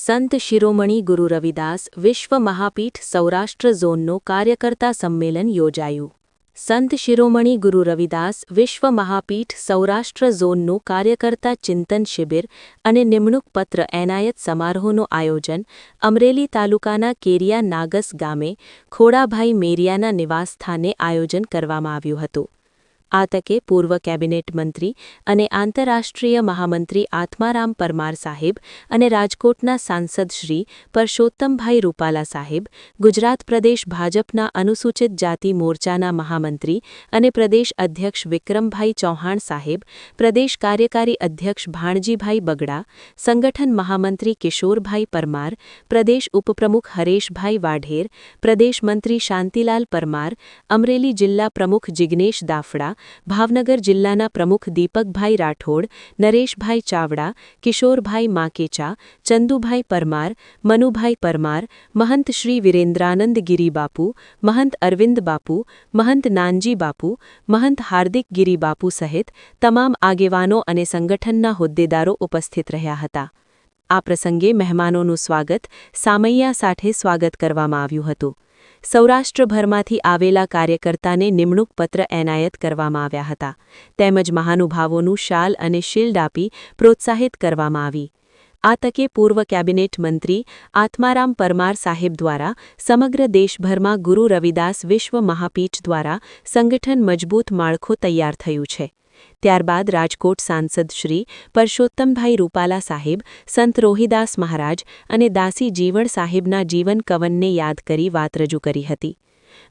સંત શિરોમણી ગુરુ રવિદાસ વિશ્વ મહાપીઠ સૌરાષ્ટ્ર ઝોનનો કાર્યકર્તા સંમેલન યોજાયું. સંત શિરોમણી ગુરુ રવિદાસ વિશ્વ મહાપીઠ સૌરાષ્ટ્ર ઝોનનું કાર્યકર્તા ચિંતન શિબિર અને નિમણૂક પત્ર એનાયત સમારોહનું આયોજન અમરેલી તાલુકાના કેરિયા નાગસ ગામે ખોડાભાઈ મેરિયાના નિવાસસ્થાને આયોજન કરવામાં આવ્યું હતું. આ તકે પૂર્વ કેબિનેટ મંત્રી અને આંતરરાષ્ટ્રીય મહામંત્રી આત્મારામ પરમાર સાહેબ અને રાજકોટના સાંસદ શ્રી પરસોત્તમભાઈ રૂપાલા સાહેબ, ગુજરાત પ્રદેશ ભાજપના અનુસૂચિત જાતિ મોરચાના મહામંત્રી અને પ્રદેશ અધ્યક્ષ વિક્રમભાઈ ચૌહાણ સાહેબ, પ્રદેશ કાર્યકારી અધ્યક્ષ ભાણજીભાઈ બગડા, સંગઠન મહામંત્રી કિશોરભાઈ પરમાર, પ્રદેશ ઉપપ્રમુખ હરેશભાઈ વાઢેર, પ્રદેશ મંત્રી શાંતિલાલ પરમાર, અમરેલી જિલ્લા પ્રમુખ જિગ્નેશ દાફડા, ભાવનગર જિલ્લાના પ્રમુખ દીપકભાઈ રાઠોડ, નરેશભાઈ ચાવડા, કિશોરભાઈ માકેચા, ચંદુભાઈ પરમાર, મનુભાઈ પરમાર, મહંત શ્રી વિરેન્દ્રાનંદ ગિરી બાપુ, મહંત અરવિંદ બાપુ, મહંત નાનજી બાપુ, મહંત હાર્દિક ગિરી બાપુ સહિત તમામ આગેવાનો અને સંગઠનના હોદ્દેદારો ઉપસ્થિત રહ્યા હતા. આ પ્રસંગે મહેમાનોનું સ્વાગત સામૈયા સાથે સ્વાગત કરવામાં આવ્યું હતું. સૌરાષ્ટ્રભરમાંથી આવેલા કાર્યકર્તાને નિમણૂક પત્ર એનાયત કરવામાં આવ્યા હતા, તેમજ મહાનુભાવોનું શાલ અને શિલ્ડ આપી પ્રોત્સાહિત કરવામાં આવી. આ તકે પૂર્વ કેબિનેટ મંત્રી આત્મારામ પરમાર સાહેબ દ્વારા સમગ્ર દેશભરમાં ગુરુ રવિદાસ વિશ્વ મહાપીઠ દ્વારા સંગઠન મજબૂત માળખું તૈયાર થયું છે. ત્યારબાદ રાજકોટ સાંસદ શ્રી પરસોત્તમભાઈ રૂપાલા સાહેબ, સંત રોહિદાસ મહારાજ અને દાસી જીવણ સાહેબના જીવન કવનને યાદ કરી વાત રજૂ કરી હતી.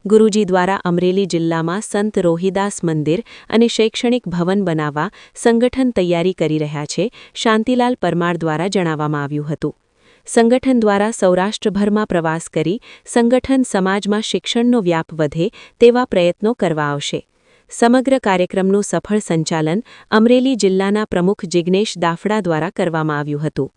ગુરુજી દ્વારા અમરેલી જિલ્લામાં સંત રોહિદાસ મંદિર અને શૈક્ષણિક ભવન બનાવવા સંગઠન તૈયારી કરી રહ્યા છે, શાંતિલાલ પરમાર દ્વારા જણાવવામાં આવ્યું હતું. સંગઠન દ્વારા સૌરાષ્ટ્રભરમાં પ્રવાસ કરી સંગઠન સમાજમાં શિક્ષણનો વ્યાપ વધે તેવા પ્રયત્નો કરવા આવશે. સમગ્ર કાર્યક્રમનું સફળ સંચાલન અમરેલી જિલ્લાના પ્રમુખ જિગ્નેશ દાફડા દ્વારા કરવામાં આવ્યું હતું.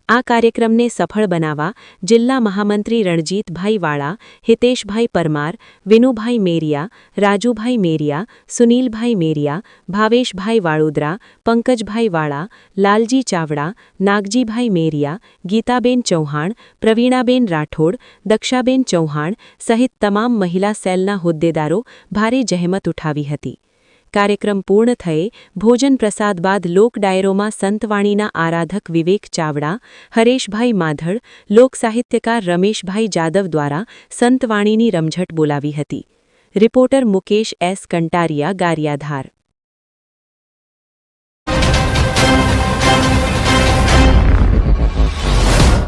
આ કાર્યક્રમને સફળ બનાવવા જિલ્લા મહામંત્રી રણજીતભાઈ વાળા, હિતેશભાઈ પરમાર, વિનુભાઈ મેરિયા, રાજુભાઈ મેરિયા, સુનીલભાઈ મેરિયા, ભાવેશભાઈ વાળુદ્રા, પંકજભાઈ વાળા, લાલજી ચાવડા, નાગજીભાઈ મેરિયા, ગીતાબેન ચૌહાણ, પ્રવીણાબેન રાઠોડ, દક્ષાબેન ચૌહાણ સહિત તમામ મહિલા સેલના હોદ્દેદારો ભારે જહેમત ઉઠાવી હતી. કાર્યક્રમ પૂર્ણ થયે ભોજન પ્રસાદ બાદ લોક ડાયરોમાં સંતવાણીના આરાધક વિવેક ચાવડા, હરેશભાઈ માધડ, લોક સાહિત્યકાર રમેશભાઈ જાદવ દ્વારા સંતવાણીની રમઝટ બોલાવી હતી. Reporter Mukesh S Kantariya, Gariadhar.